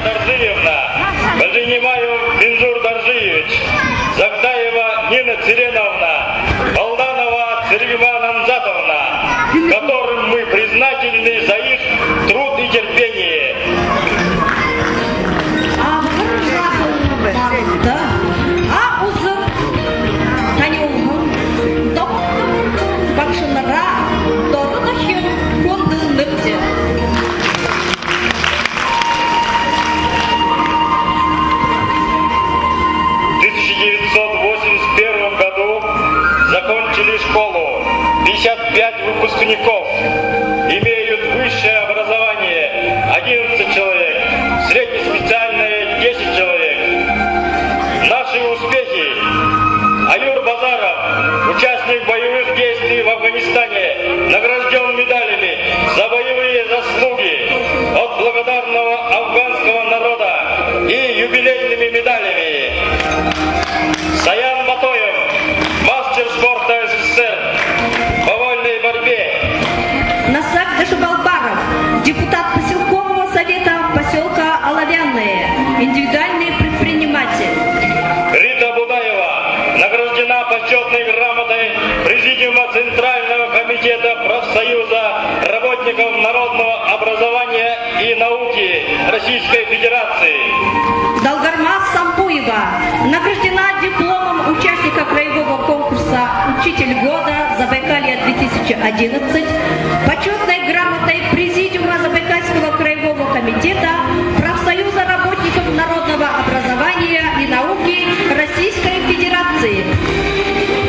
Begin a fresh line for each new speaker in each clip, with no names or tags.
Дарзыевна, Баженимаев Бенжур Даржиевич, Загдаева Нина Цыреновна, Балданова Сергея Намзатовна, которым мы признательны за их труд и терпение. Закончили школу 55 выпускников, имеют высшее образование 11 человек, среднеспециальное 10 человек. Наши успехи: Аюр Базаров, участник боевых действий в Афганистане, награжден медалями за боевые заслуги от благодарного афганского народа и юбилейными медалями. Саян Батоев, мастер спорта СССР по вольной борьбе.
Насак Дашибалбаров, депутат поселкового совета поселка Оловянные, индивидуальный предприниматель.
Рита Будаева награждена почетной грамотой Президиума Центрального комитета профсоюза работников народного образования и науки Российской Федерации.
Далгармаз Сампуева награждена дипломом участника краевого конкурса «Учитель года Забайкалья-2011», почетной грамотой Президиума Забайкальского краевого комитета профсоюза работников народного образования и науки Российской Федерации.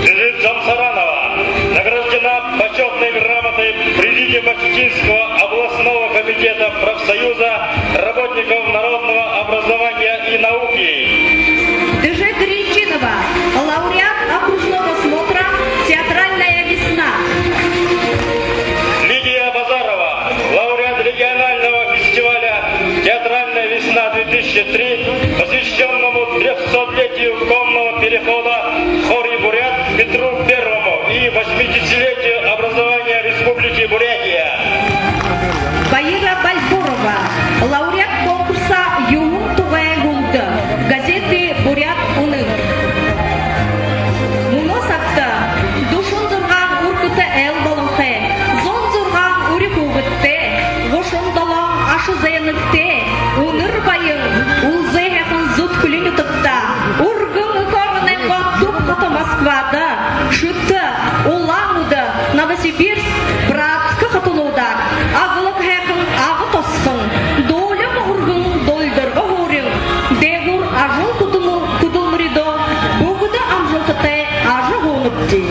Жижит Жамсаранова награждена почетной грамотой Президиума Читинского областного комитета профсоюза работников народного образования и науки.
Дыжет Гречинова, лауреат окружного смотра «Театральная весна».
Лидия Базарова, лауреат регионального фестиваля «Театральная весна-2003», посвященному 300-летию конного перехода Хори-Бурят Петру Первому и 80-летию образования Республики Бурятия.
Баира Бальбурова, лауреат конкурса «Юун Тувая Гунда», газеты «Бурят Уның». Муносакта душун зурган уркута эл болонхе, зон зурган урикугытте, вошон долон ашы зайыныкте, уныр байын, улзэхэхэн зут күлінютыкта, ургын укорны готтук кота Москвада, шытты, уламуда, Новосибирск, Братска хатулудар, агылык хэхэн агы тосхын, долым ургын дольдырга хурын, дегур ажыл кудумридо, бугуда амжылтыте ажы гонупти.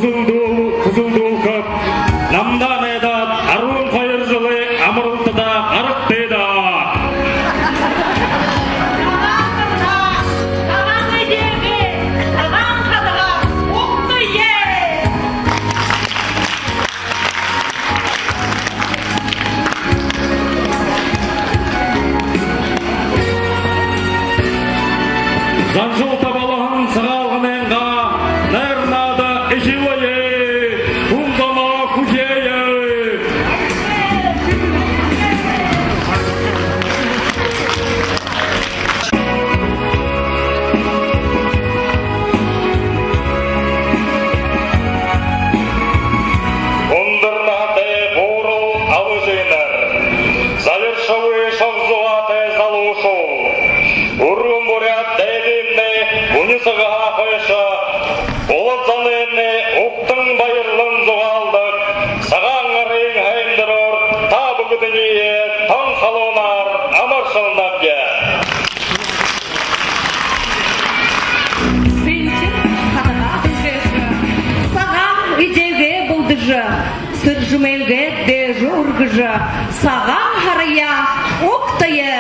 Kızılduğul köp, namdan edat, arun koyur жылы, amırıltıda, arıktıyda. Zanjıl tabalağın sığalğınenga, nernada eşivaye, hulzama kuşeye. Ундырнате бурыл алыжинер, завершовый шовзуате залушу. Урун бурят дейдимне, унисыға қойшы, олатзаныне уқтың байырлын зуғалдық, саған ғарың хайындырыр, табы күдіние, таң қалуынар, амаршылынап ке.
Сенчен қадыға бізеші, саған үйдеуге бұлдыжы, сыр жүмеуге дежі ұргыжы, саған хария оқтайы.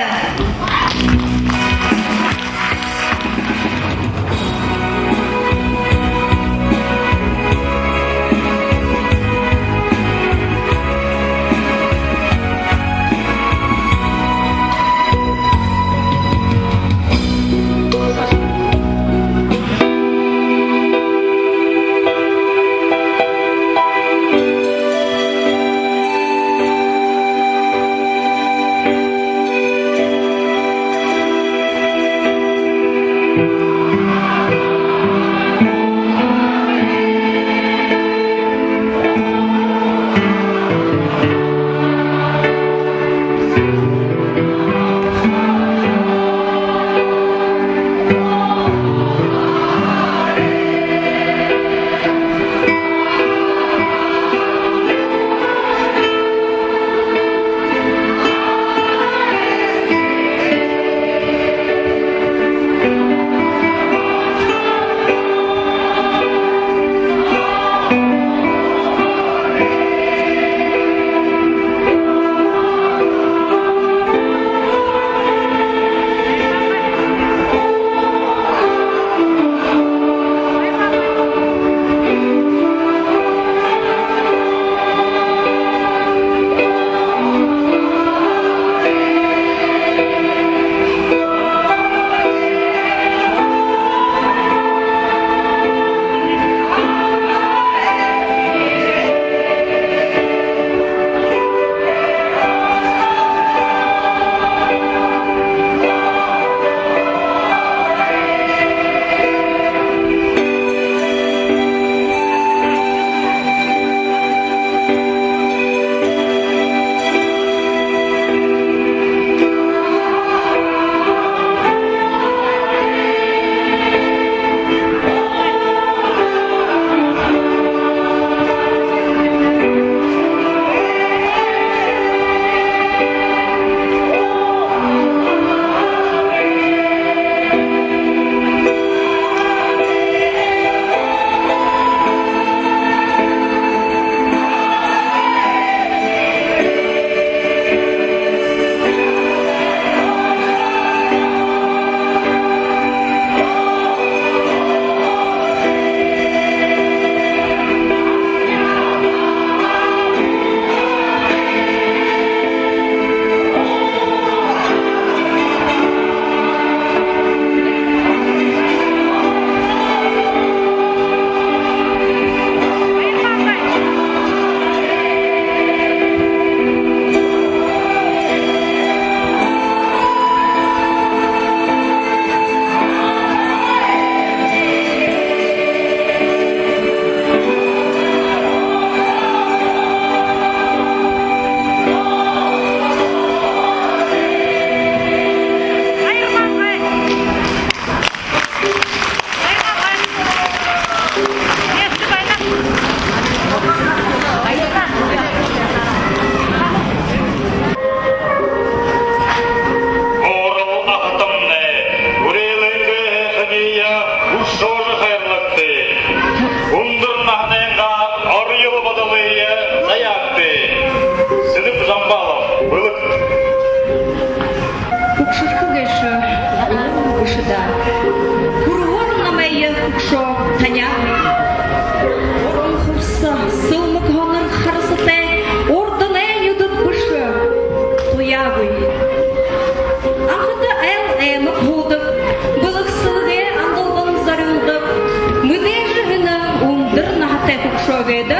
те кукшогеда,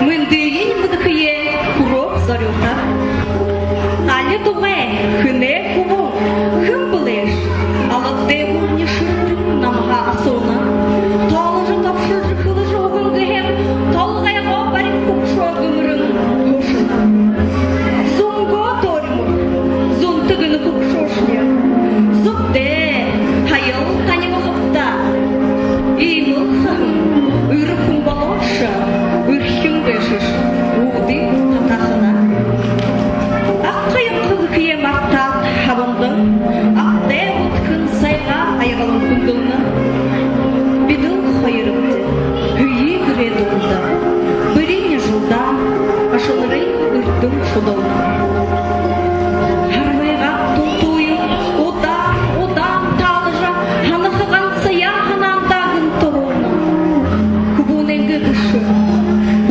мындыйын мыдыкые курок зарюта. Али думе, хыне кубу, хым былеш, ала деву не шырым намга асона. Талыжы тапшыржы кылыжы огынгыхем, талгай габарин кукшогымрын хошына. Зунго торьму, зунтыгыны кукшошне, зубде, хайыл танева хапта. Имыл хым, ырхым балоша, ырхым гешыш, угды татахына. Аққайым қылықие мақтат хабындың, ақте ұткын сайға айғалым күнділні. Бидыл қайырыпты, үйі күреді ұлда, біріне жылда, ашылыры үрдің шудылны. Хармайға тұлтуы, одан талыжа, ханықыған сая ханандағын тұруны. Күбуненгі күші,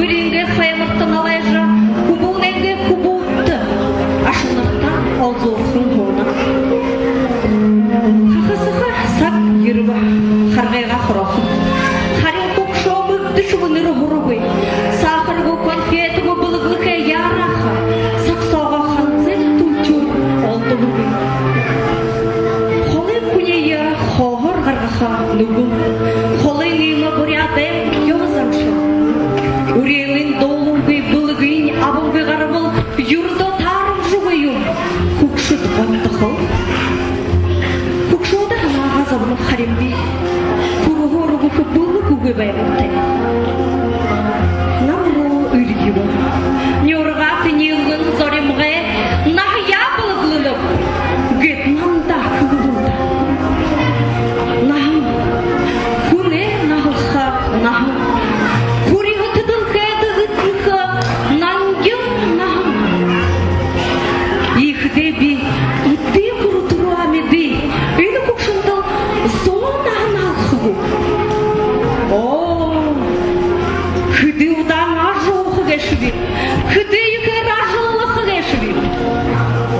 бірінгі қаймырттың алайжа, күбуненгі күбутты, ашылықтан алзорсын ғона. Хақысыға сақ еріба, қарғайға құрақын. Харин көкшо мүгді шуыныры ғұрығы, сақырғы конфетігі бұлығылықы яраға, сақсауға қанзел түлтүр олды бұғы. Қолы күнея хоғыр ғарғаға нүгін, қолы неймі бұряды йозамшы. Үрелін долыңғы бұлығын абыңғы ғарбыл юрды тарым жұғыйым, көкшіт ғантықыл. Көкшода ғанаға забынып харимби, күрі-ғұрығы бұлы күгі бәйбіқтай. Намру үргігі, нюрға тінелгін зоримғы, нағия бұлығылып, гет намда күгілді. Нағым, күне нағылға нағым, күрігі түділгі дұғытынғы, наңгім нағым. Ихде би, үтті күрі тұру амеді, үйні көкшінділ зонағын алқығы. О, күді ұдан ажы оқы кәшібі, күді үйгер ажылықы кәшібі.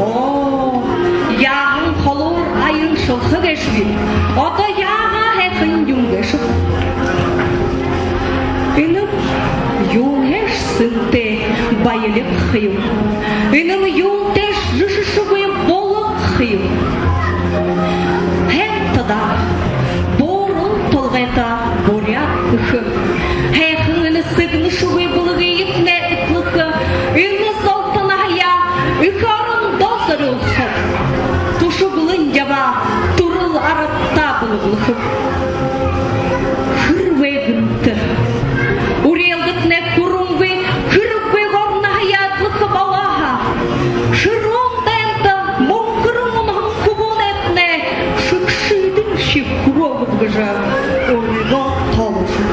О, яғын қолыр айын шылқы кәшібі, ода яға әқін юң кәшібі. Үнім юң әш сынте байылық қиым. Үнім юң тәш жүшішігі болық қиым. Әм тада борыл толғайта борят үхі. Әқін үні сығыны шуғы бұлығы етіне үтлікі. Үні золтын ая, үкі арын дозыр ұлқы. Тушы бұлын яба, турыл арытта бұлығылықы. Хырвегінті. Урелгітне күрімгі, күріпгі ғорна хаятлықы балаға. Шырынденді, мұңқырымын күбін етне, шықшыдың шек күрогып ғыжа, орыға талышы.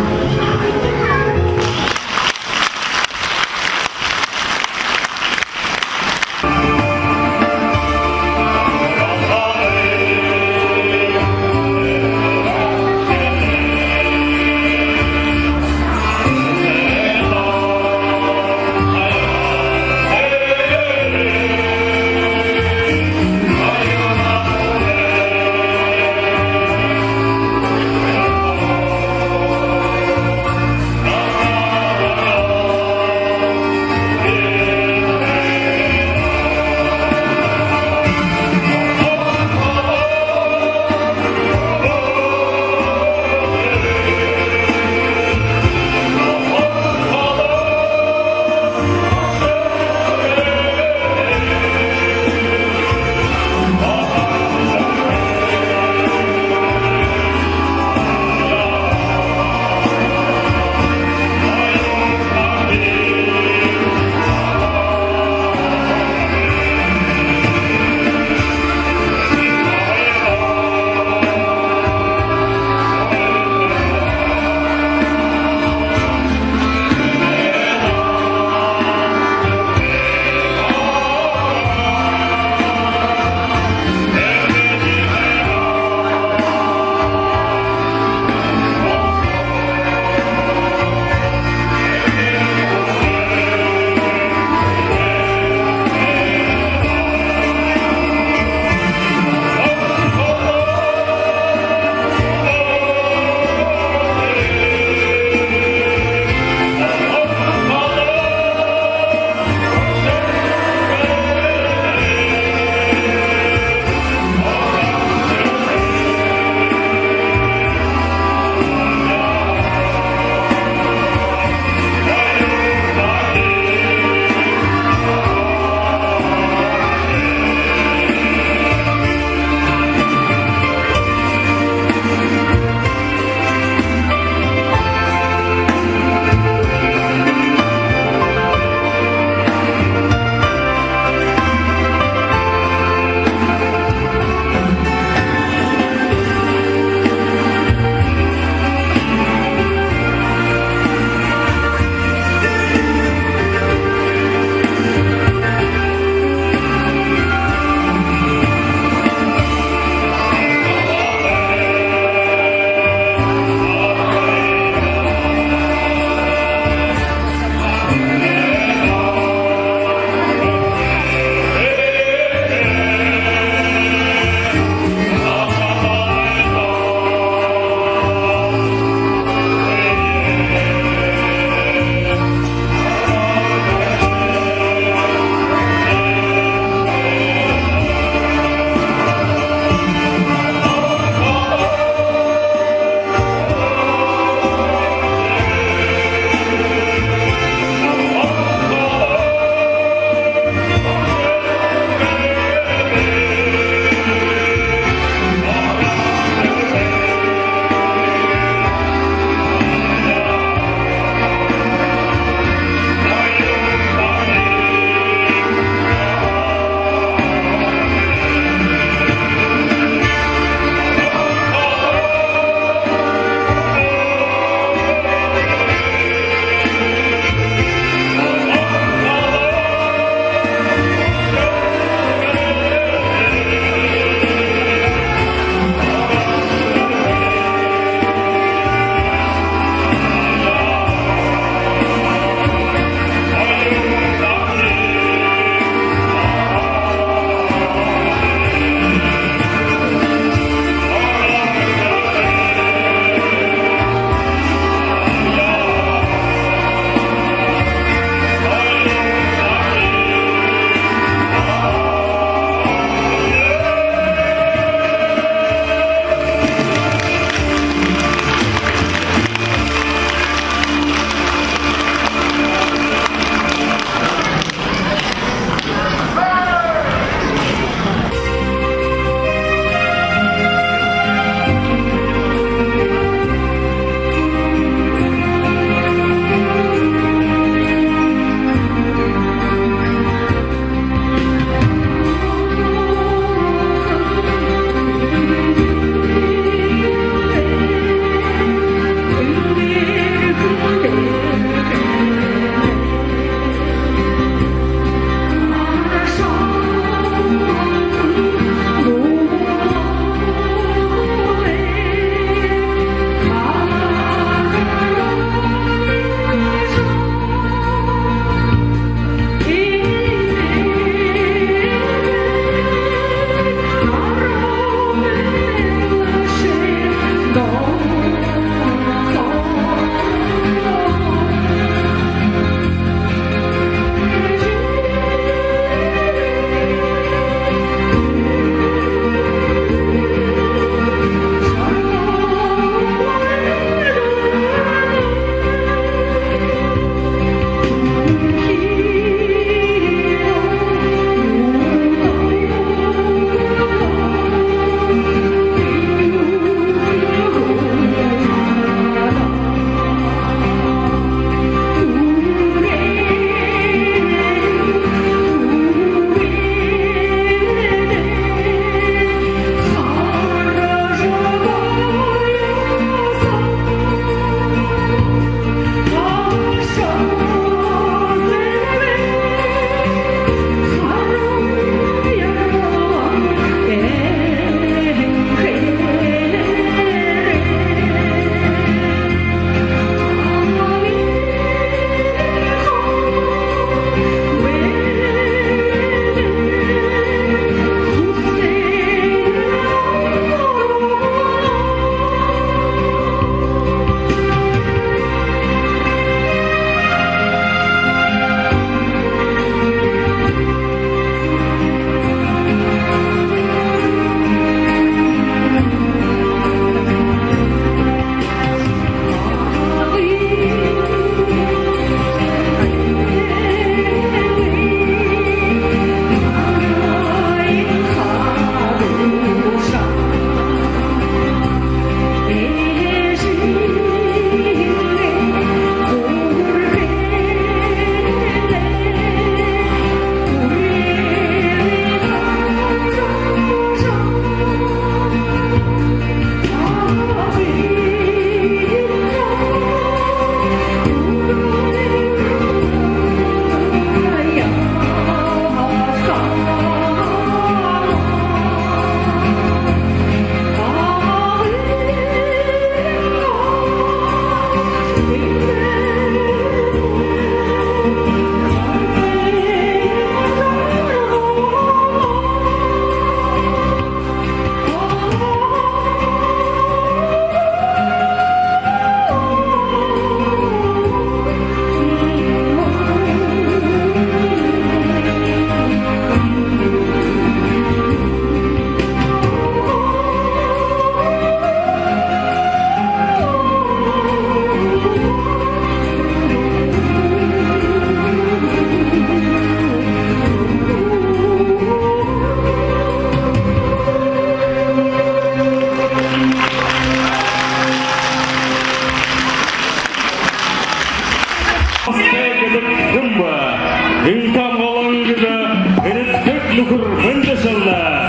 Astegedik hımba, İnkam olan gibi, erittik nukur mendeşalda.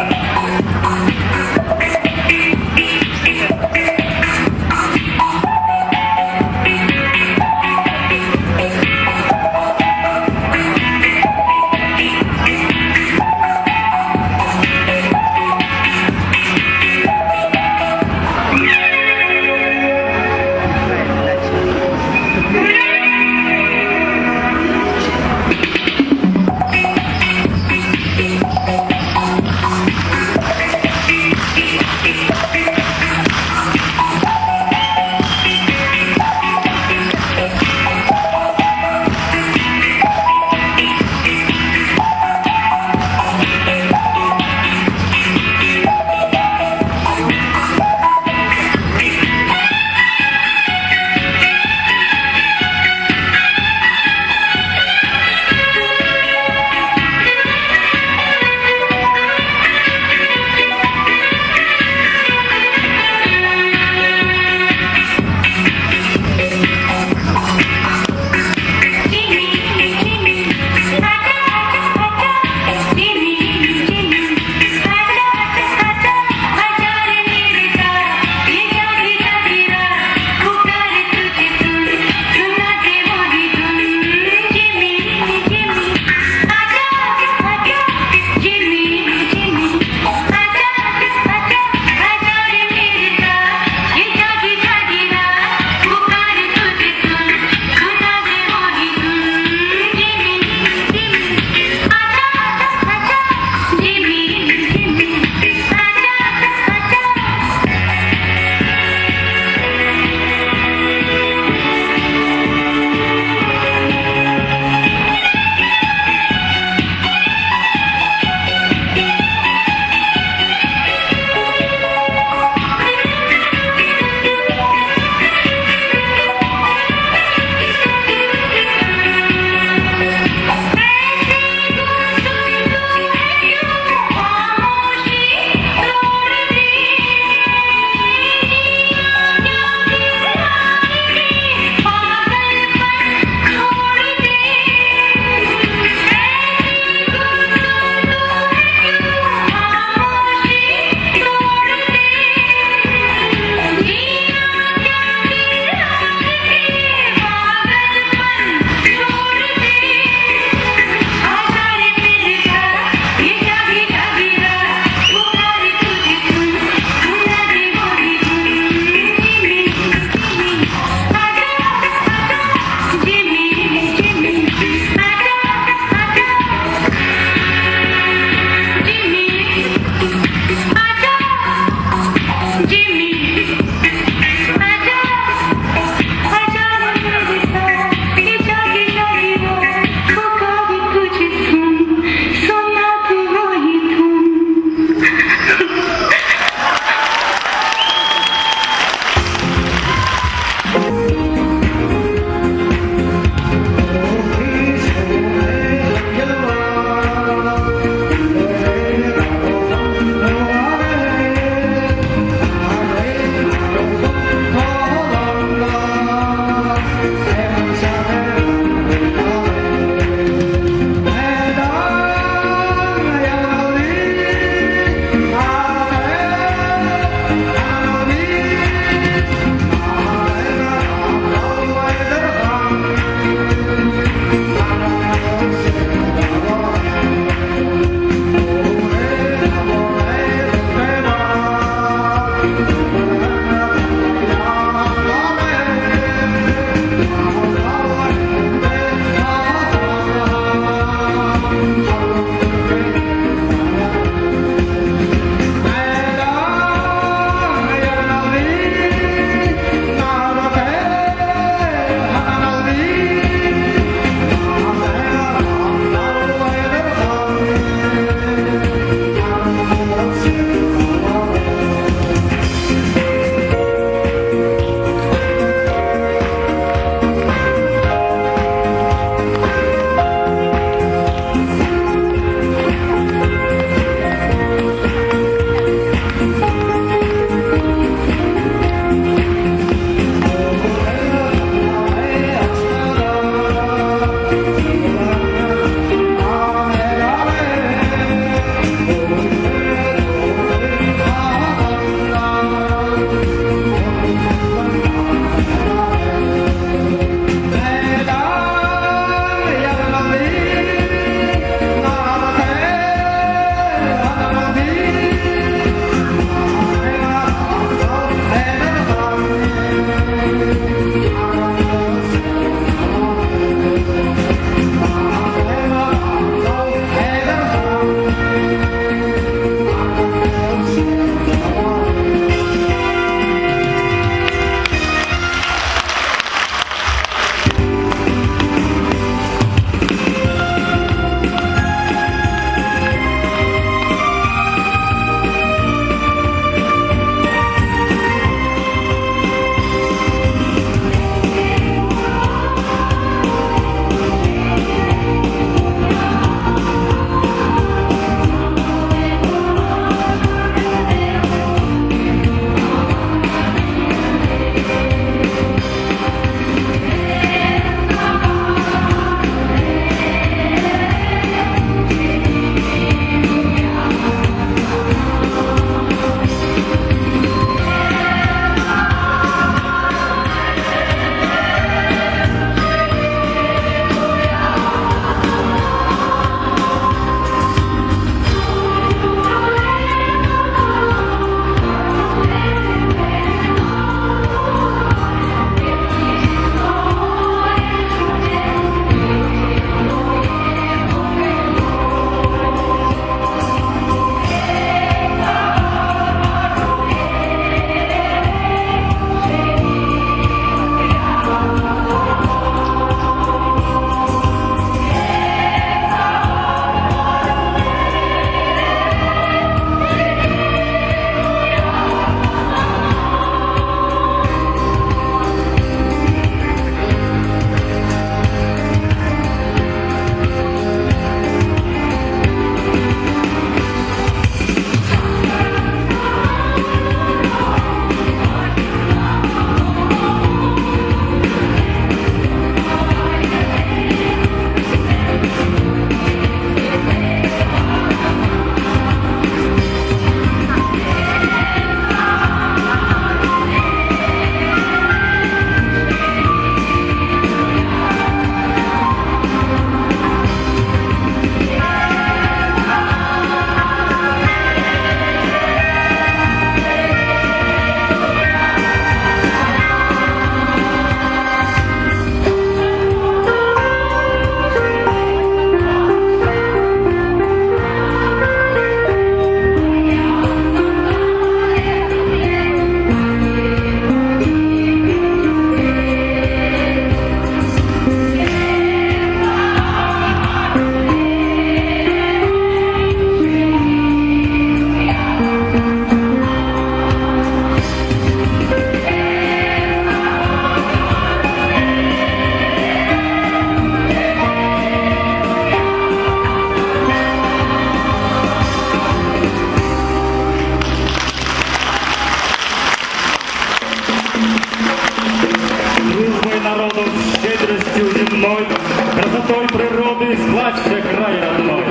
красотой природы сплачься край родной.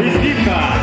Изгибка!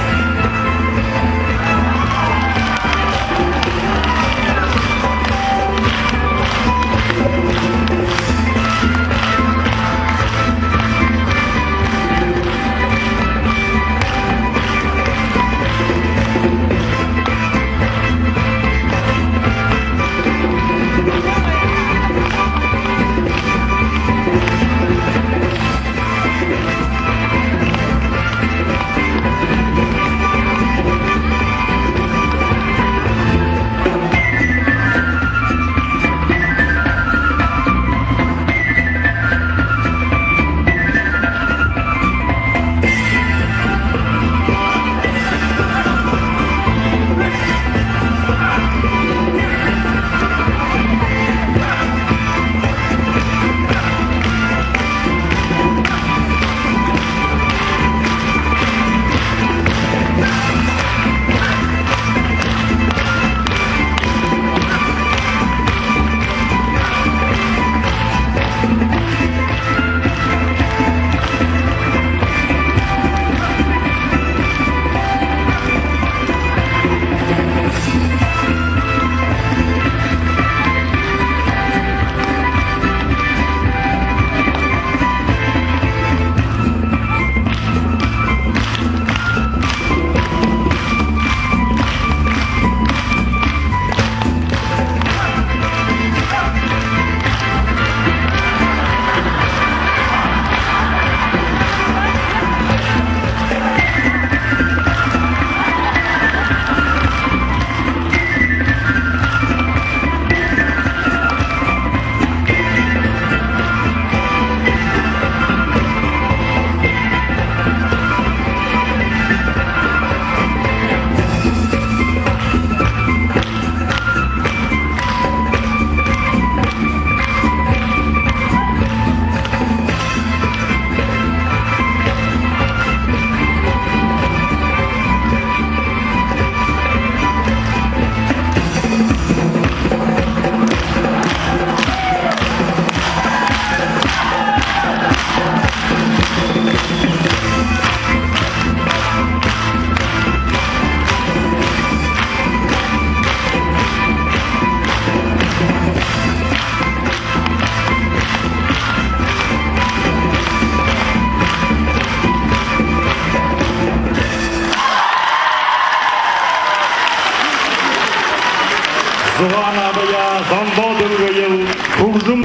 Звана бая, зандадын гайыл, кужым.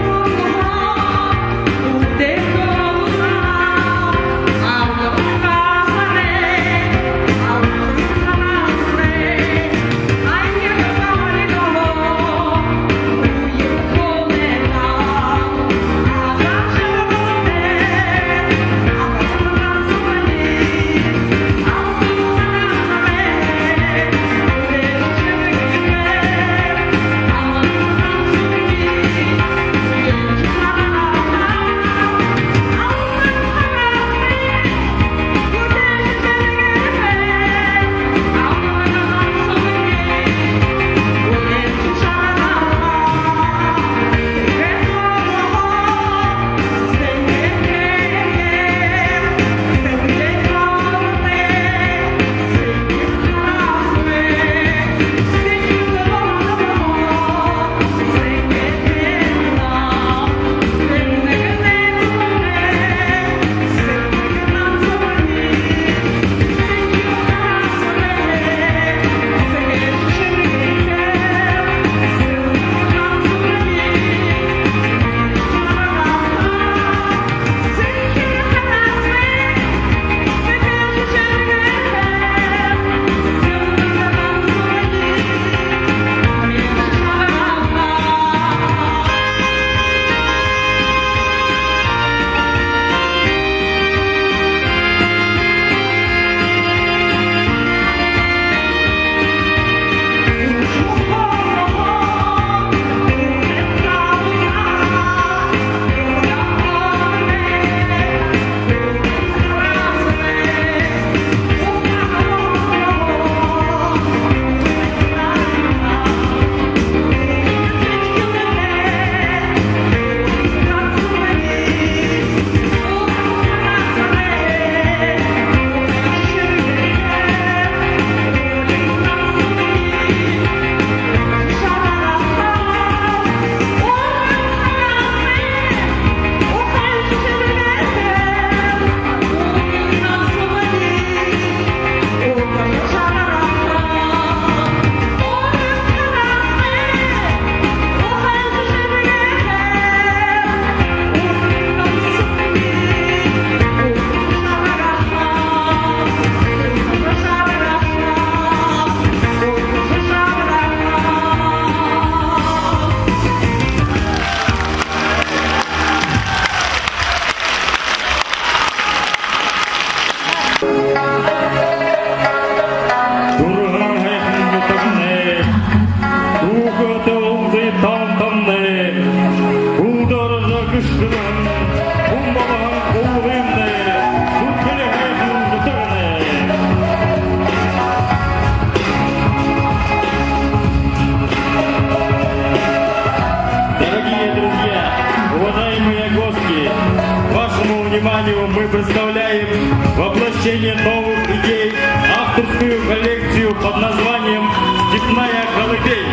вниманию мы представляем воплощение новых идей, авторскую коллекцию под названием «Степная колыбель»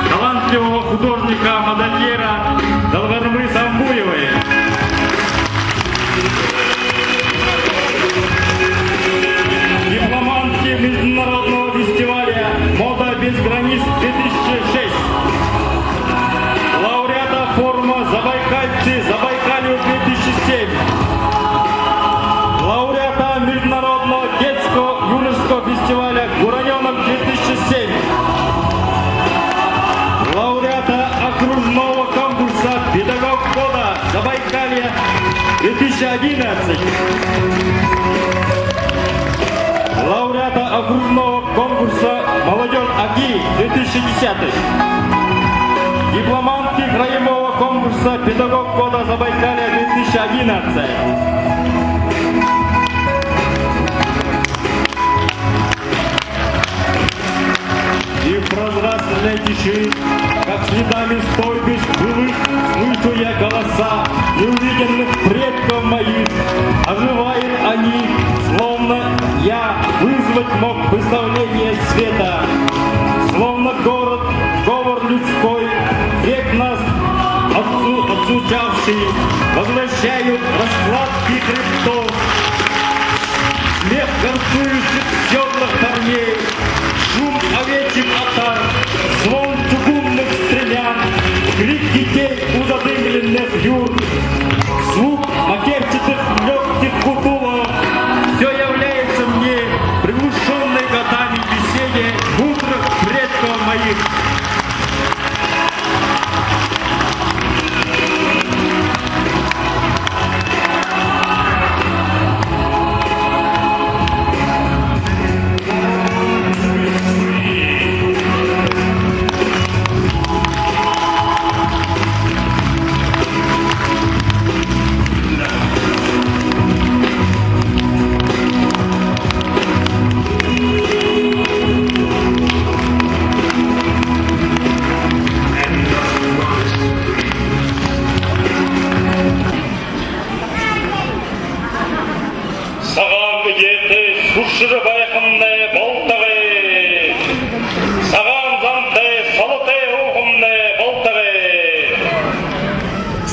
талантливого художника-модельера Долгормы Самбуевой. Дипломантки международного фестиваля «Мода без границ 2006». Лауреата форума «Забайкальцы Забайкалью 2007». Лауреата международного детского юношеского фестиваля «Гураненок 2007». Лауреата окружного конкурса «Педагог года Забайкалья 2011». Лауреата окружного конкурса «Молодежь АГИ» 2010. Дипломантки краевого конкурса «Педагог года Забайкалья 2011». И в прозрачной тиши, как следами стойбищ былых, слышу я голоса неувиденных предков моих. Оживают они, словно я вызвать мог выставление света. Словно город, говор людской, век нас отзвучавший, возвращают раскладки хребтов. Смех горцующих в седлах парней, шум овечьих отар, звон чугунных стрелян, крик детей у задымленных юр, звук макетчатых легких кутулов. Все является мне приглушенной годами беседе мудрых предков моих. Саған еті шушыры байқымны болтығы, саған занты салыты ұғымны болтығы.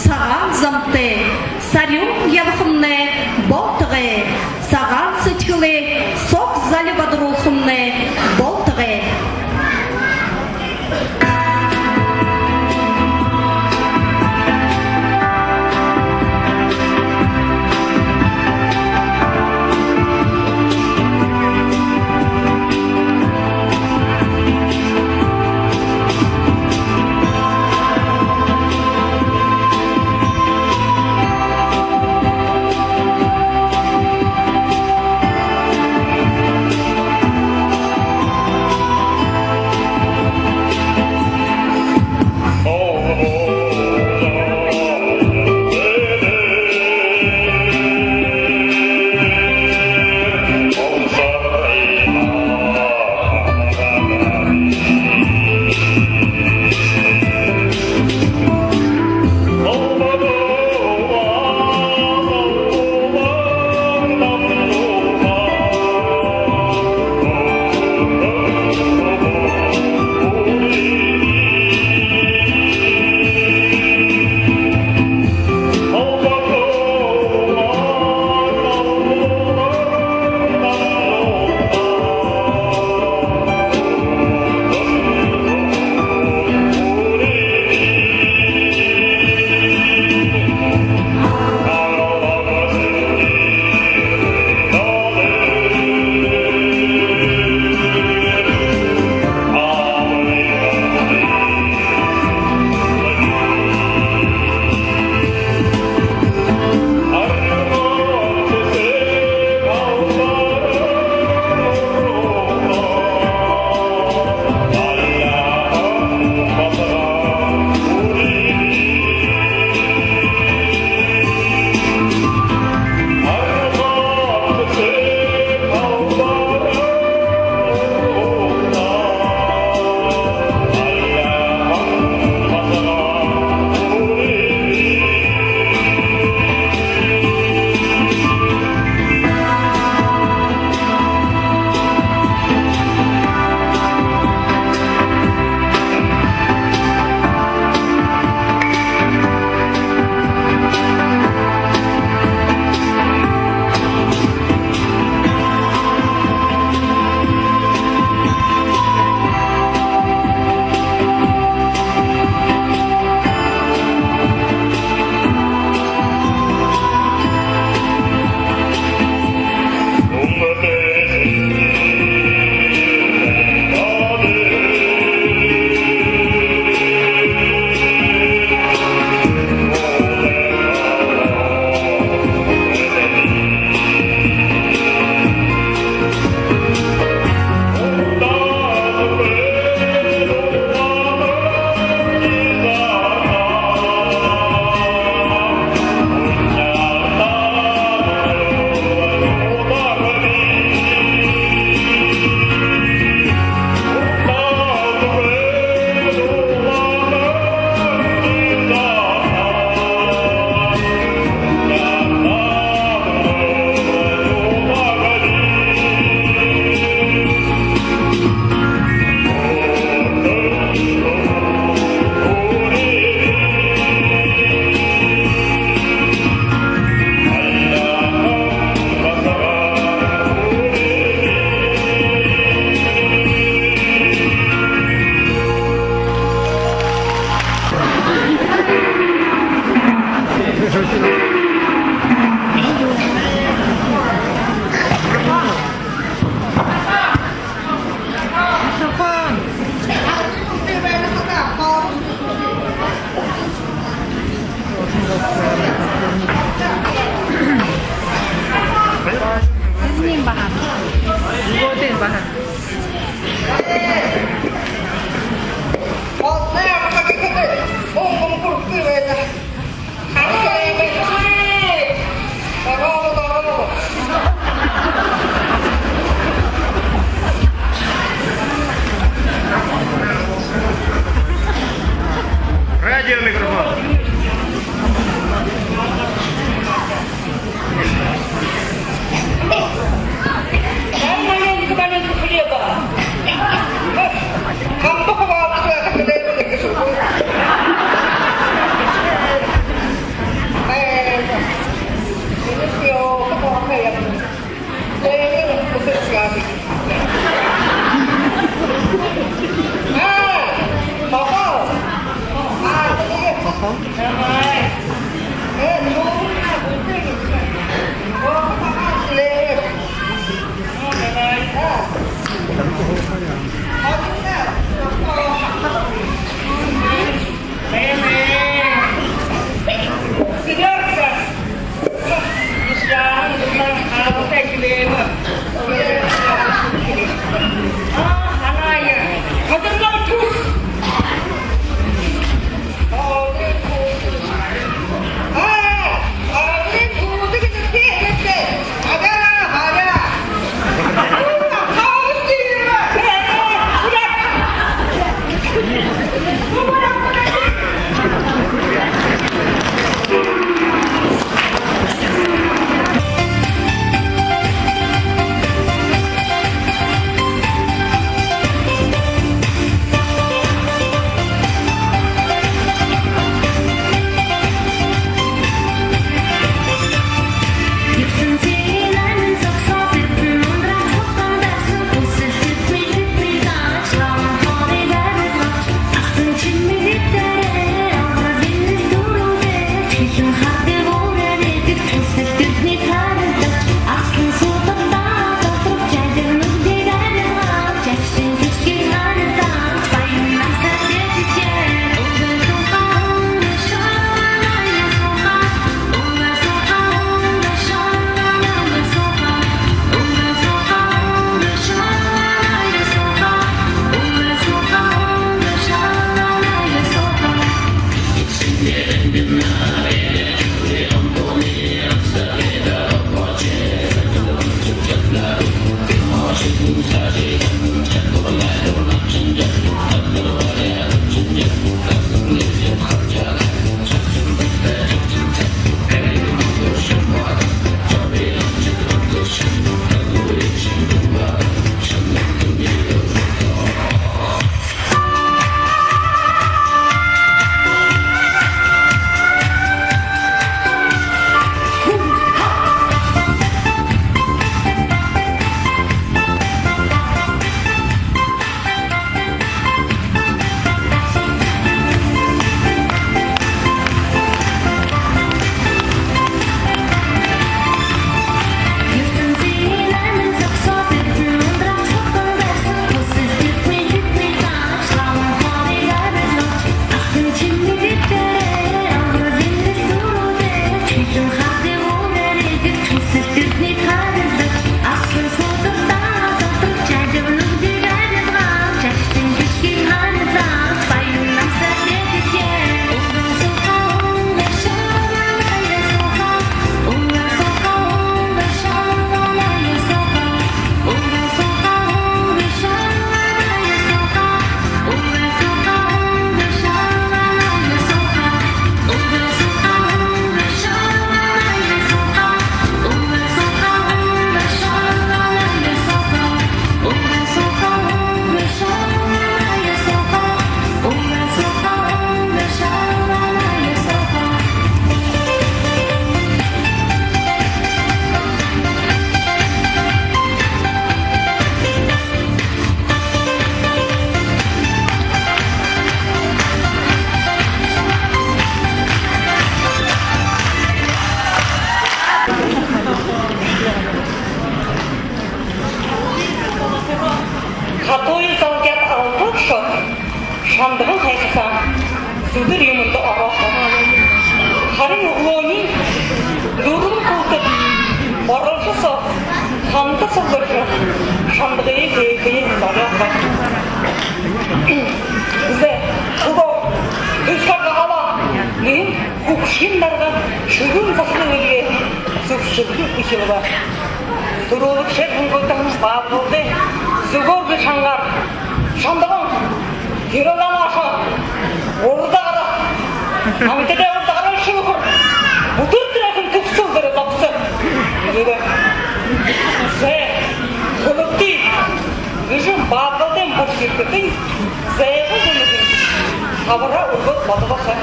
Саған замты, сарюн явхымны, болтығы, саған сычкылы, сок заливадрухымны, болтығы.
Katoyu zavget aldık şu şandığın hayısan südür yumunda arası karın uğunin durun kıldık barılşısı kandı sıvırşı şandığı keyfeyi arası bize kudu üskaka hava neyin kukşinlerden şugün zasını ölüye süfşüldük işi var duruluk şekun koyduğumuz bağırıldı Zugordu şangar, şandığın, yürülen aşağı, orada ara, amitede orada ara şukur, budur direkin tüksüldürü zapsı. Dedi, ze, kılıptı, gücüm bağlıldın bu şirketin, zeyği gönüdün, habara urgut badı basa.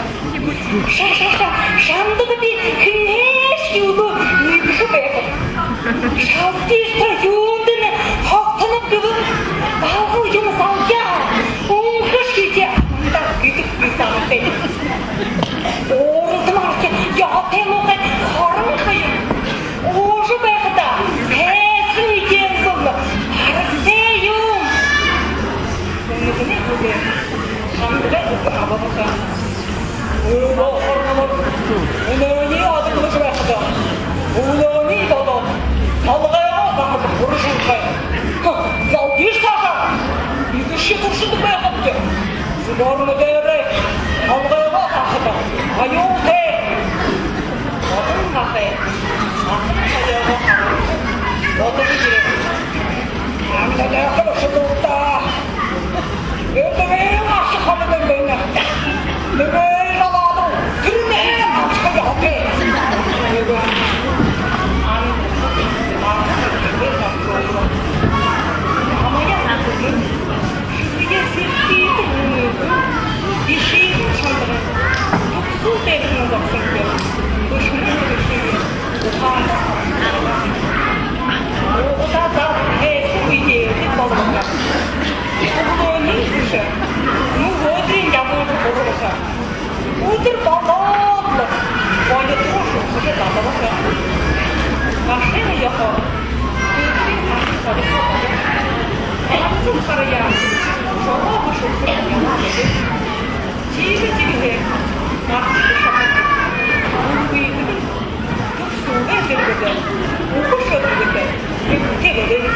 Şandığı bir güneş yolu, yüküşü beyakın. Şaltı işte yolunu, hakkını kılın, bağlı yumuz alca, kış gece, da güdük güzel benim. Oğuzum artık, yatem oğuz, karın kayın, oğuzu beyakıda, kesin iken sonunda, harıktayım. Gönüdüne kılın, şandığı kılın ababasa. Uğurlu hormonum, önöni adı kılıcı beyakıda, uğurlu dolu. Algaya bakmadı kuruşun kay. Zal bir saat. Bir kişi kurşundu be yaptı. Zıbarını değerek algaya bakmadı. Ayol te. Adın kafe. Adın kaya bakmadı. Adını girin. Yamda da yakalaşı doğda. Öldümeyin aşık hanımın beyine. Nümeyin aladım. Kırmeyin aşkı yapı. Ama ya şimdi sirkliği bir şeyin çandırın. Tutsuz devrin olacaksın ki. Düşmanın bir şeyi. O da da bu ideyi balıklar. Bu ne işi? Bu rodin yapıcı olursa. Budur balıklı. Böyle turşu sıcak balıklar. Başlayın yapalım. Anlatın karaya. Çoğu bu şokları yalan edip. Çiğli. Artık şakası. Bu büyüdü. Çok soğuk edildi. Okuş ödülü. Tek ödülü.